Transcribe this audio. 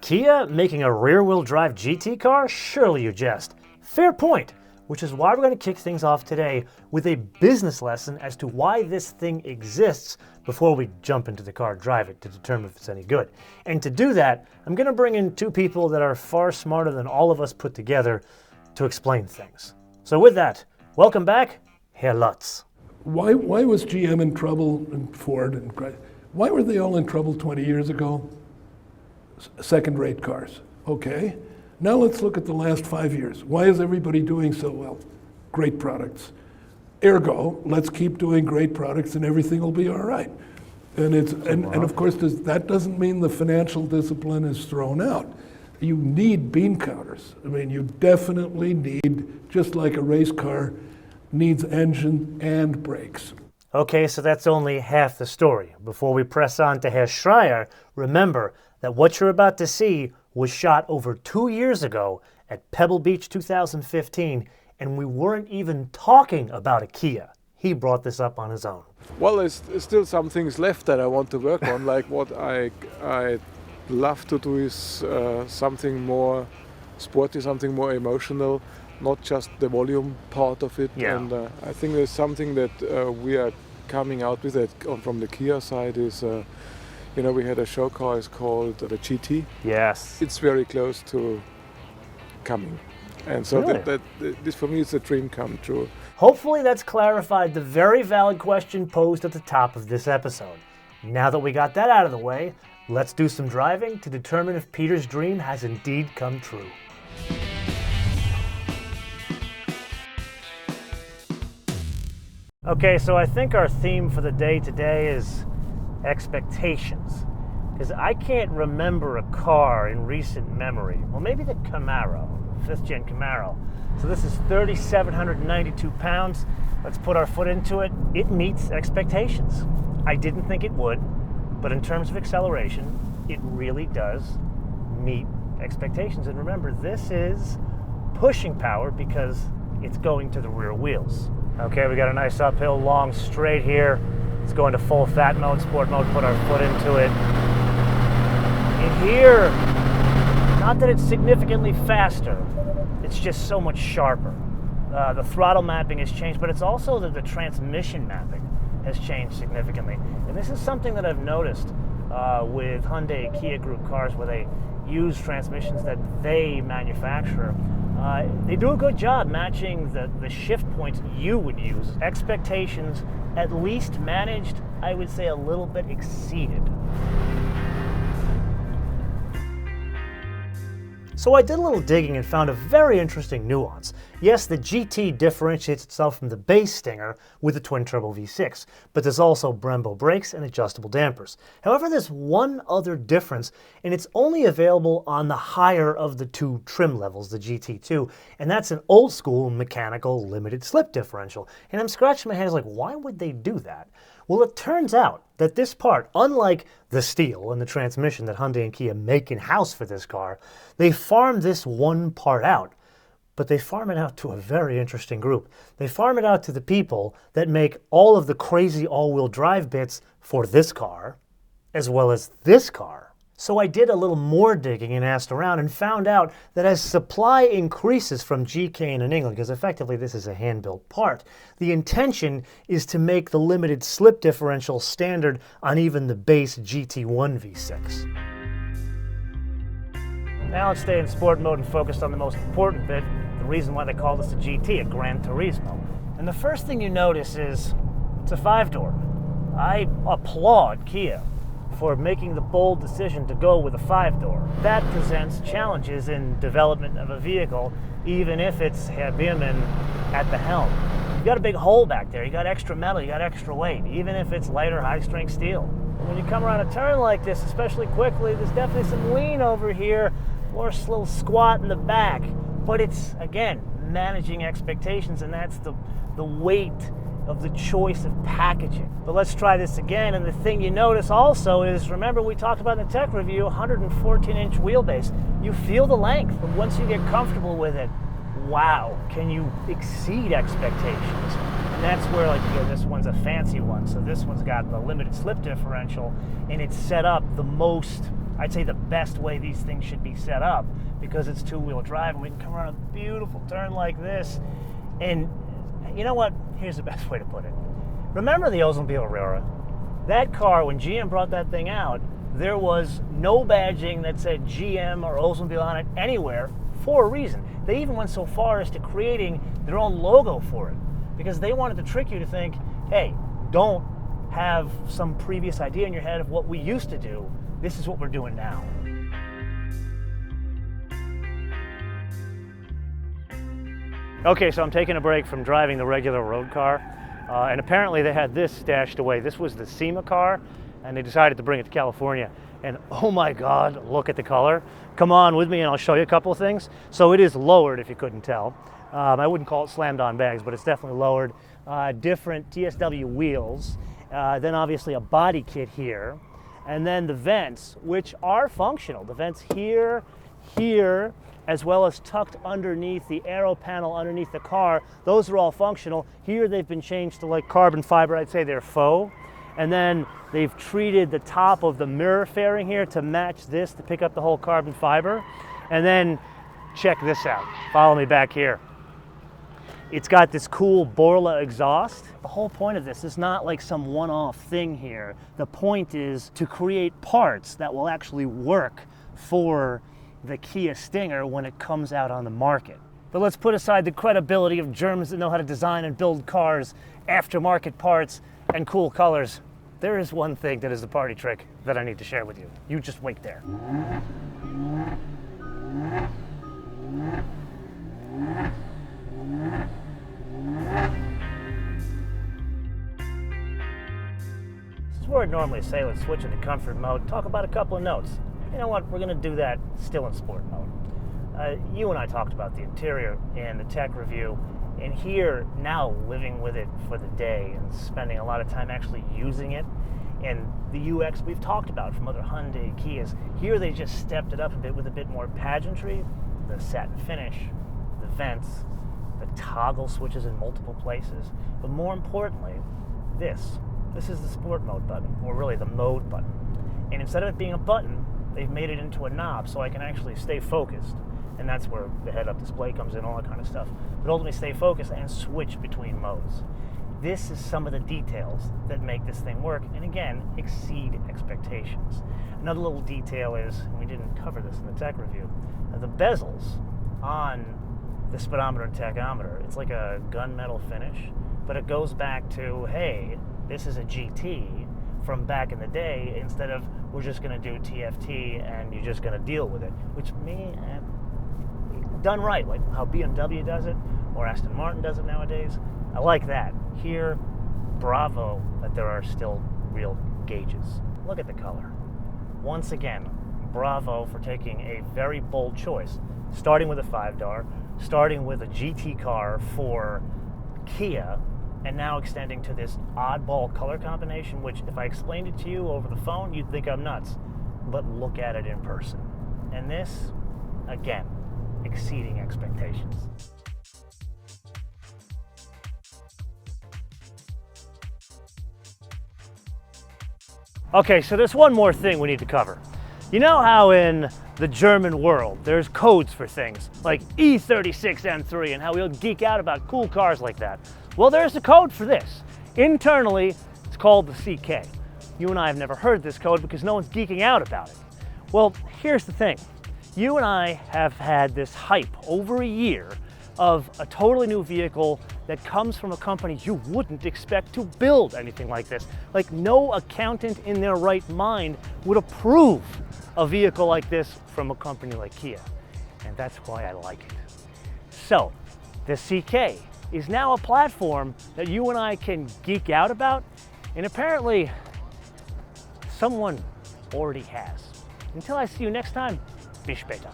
Kia making a rear-wheel drive GT car? Surely you jest. Fair point, which is why we're going to kick things off today with a business lesson as to why this thing exists before we jump into the car and drive it to determine if it's any good. And to do that, I'm going to bring in two people that are far smarter than all of us put together to explain things. So with that, welcome back, Herr Lutz. Why was GM in trouble and Ford and why were they all in trouble 20 years ago? Second-rate cars. Okay. Now let's look at the last 5 years. Why is everybody doing so well? Great products. Ergo, let's keep doing great products and everything will be all right. And of course, that doesn't mean the financial discipline is thrown out. You need bean counters. I mean, you definitely need, just like a race car needs engine and brakes. Okay, so that's only half the story. Before we press on to Herr Schreier, remember that what you're about to see was shot over 2 years ago at Pebble Beach 2015, and we weren't even talking about a Kia. He brought this up on his own. Well, there's still some things left that I want to work on, like what I love to do is something more sporty, something more emotional, not just the volume part of it. Yeah. And I think there's something that we are coming out with it from the Kia side is, we had a show car, it's called the GT. Yes. It's very close to coming. And so Really? this for me is a dream come true. Hopefully that's clarified the very valid question posed at the top of this episode. Now that we got that out of the way, let's do some driving to determine if Peter's dream has indeed come true. Okay, so I think our theme for the day today is expectations. Because I can't remember a car in recent memory. Well, maybe the Camaro, 5th gen Camaro. So this is 3,792 pounds. Let's put our foot into it. It meets expectations. I didn't think it would, but in terms of acceleration, it really does meet expectations. And remember, this is pushing power because it's going to the rear wheels. Okay, we got a nice uphill, long straight here. Let's go into full fat mode, sport mode, put our foot into it. In here, not that it's significantly faster, it's just so much sharper. The throttle mapping has changed, but it's also that the transmission mapping has changed significantly. And this is something that I've noticed with Hyundai and Kia Group cars where they use transmissions that they manufacture. They do a good job matching the shift points you would use. Expectations at least managed, I would say a little bit exceeded. So I did a little digging and found a very interesting nuance. Yes, the GT differentiates itself from the base Stinger with the twin-turbo V6, but there's also Brembo brakes and adjustable dampers. However, there's one other difference, and it's only available on the higher of the two trim levels, the GT2, and that's an old-school mechanical limited slip differential. And I'm scratching my head like, why would they do that? Well, it turns out that this part, unlike the steel and the transmission that Hyundai and Kia make in-house for this car, they farm this one part out. But they farm it out to a very interesting group. They farm it out to the people that make all of the crazy all-wheel drive bits for this car, as well as this car. So I did a little more digging and asked around and found out that as supply increases from GK in England, because effectively this is a hand-built part, the intention is to make the limited slip differential standard on even the base GT1 V6. Now let's stay in sport mode and focus on the most important bit, the reason why they call this a GT, a Gran Turismo. And the first thing you notice is it's a 5-door. I applaud Kia for making the bold decision to go with a 5-door. That presents challenges in development of a vehicle, even if it's Herr Biermann at the helm. You got a big hole back there, you got extra metal, you got extra weight, even if it's lighter high-strength steel. When you come around a turn like this, especially quickly, there's definitely some lean over here, or a little squat in the back. But it's, again, managing expectations, and that's the weight of the choice of packaging. But let's try this again, and the thing you notice also is, remember we talked about in the tech review, 114-inch wheelbase. You feel the length, but once you get comfortable with it, wow, can you exceed expectations? And that's where, like, this one's a fancy one, so this one's got the limited slip differential, and it's set up the most I'd say the best way these things should be set up, because it's two-wheel drive and we can come around a beautiful turn like this. And you know what? Here's the best way to put it. Remember the Oldsmobile Aurora? That car, when GM brought that thing out, there was no badging that said GM or Oldsmobile on it anywhere, for a reason. They even went so far as to creating their own logo for it, because they wanted to trick you to think, hey, don't have some previous idea in your head of what we used to do. This is what we're doing now. Okay, so I'm taking a break from driving the regular road car, and apparently they had this stashed away. This was the SEMA car, and they decided to bring it to California. And oh my God, look at the color. Come on with me and I'll show you a couple of things. So it is lowered, if you couldn't tell. I wouldn't call it slammed on bags, but it's definitely lowered. Different TSW wheels, then obviously a body kit here, and then the vents, which are functional. The vents here, here, as well as tucked underneath the aero panel underneath the car. Those are all functional. Here they've been changed to like carbon fiber. I'd say they're faux. And then they've treated the top of the mirror fairing here to match this, to pick up the whole carbon fiber. And then check this out. Follow me back here. It's got this cool Borla exhaust. The whole point of this is not like some one-off thing here. The point is to create parts that will actually work for the Kia Stinger when it comes out on the market. But let's put aside the credibility of Germans that know how to design and build cars, aftermarket parts, and cool colors. There is one thing that is the party trick that I need to share with you. You just wait there. This is where I'd normally say let's switch into comfort mode, talk about a couple of notes. You know what, we're gonna do that still in sport mode. You and I talked about the interior and the tech review, and here, now living with it for the day and spending a lot of time actually using it, and the UX we've talked about from other Hyundai, Kias, here they just stepped it up a bit with a bit more pageantry, the satin finish, the vents, the toggle switches in multiple places, but more importantly, this is the sport mode button, or really the mode button. And instead of it being a button, they've made it into a knob so I can actually stay focused. And that's where the head-up display comes in, all that kind of stuff. But ultimately stay focused and switch between modes. This is some of the details that make this thing work, and again, exceed expectations. Another little detail is, and we didn't cover this in the tech review, the bezels on the speedometer and tachometer, it's like a gunmetal finish, but it goes back to, hey, this is a GT from back in the day, instead of we're just going to do TFT and you're just going to deal with it, which done right, like how BMW does it or Aston Martin does it nowadays. I like that. Here, bravo that there are still real gauges. Look at the color. Once again, bravo for taking a very bold choice, starting with a 5-door, starting with a GT car for Kia, and now extending to this oddball color combination, which if I explained it to you over the phone, you'd think I'm nuts. But look at it in person. And this, again, exceeding expectations. Okay, so there's one more thing we need to cover. You know how in the German world there's codes for things like E36M3 and how we'll geek out about cool cars like that? Well, there's a code for this. Internally, it's called the CK. You and I have never heard this code because no one's geeking out about it. Well, here's the thing. You and I have had this hype over a year of a totally new vehicle that comes from a company you wouldn't expect to build anything like this. Like, no accountant in their right mind would approve a vehicle like this from a company like Kia. And that's why I like it. So, the CK is now a platform that you and I can geek out about, and apparently someone already has. Until I see you next time, bis später.